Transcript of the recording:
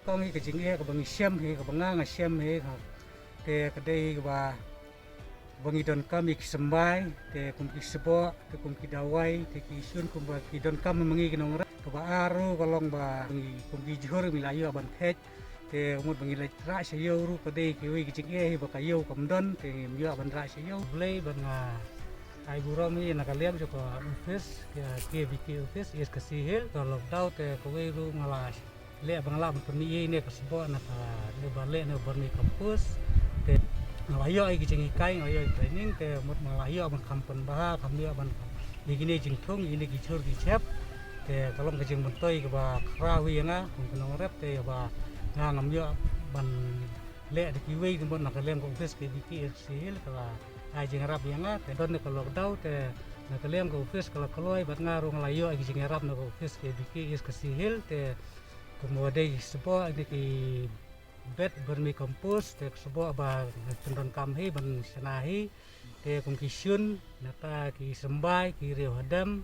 kong hi ka jing e ka bang siam hi ka bang nga siam hi ka te ka dei ba bang idon kam ik sembai te kum ki sebo te kum ki dawai te ki sun kum ba ki don kam mangi kinong ra ka ba aru kolong ba kum ki jhur mi la yo ban khet te umut bangi la ra se yo ru ka dei ki wi ki jing e hi ba ka yo kam don te mi yo ban ra se yo blei ban ai buram ni nak liam jo ko office ke BK office is ka sihil kalau dau te ko we ru ngalas le bang lam peni ne ka sebo na ka le bale ne berni kampus te ngalayo ai ki jengi kai ngalayo training te mut ngalayo ban kampen bah kamio ban digini jing thung ini ki chur ki chep te kalom ka jing montoi ka ba krawi nga kun kunong rep te ba nga ngamyo ban le de ki we kun nak liam ko office ke BK sihil ka ai jing rap yang te don ne kalau dau te nak liam ko office kalau kaloi bat ngaru ngalayo ai jing rap na ko office ke BK is ka sihil te kemudian sebuah ini bed bermi kampus te sebuah ba tendon kamhi ban senahi te kum kisun nata ki sembai ki riu hadam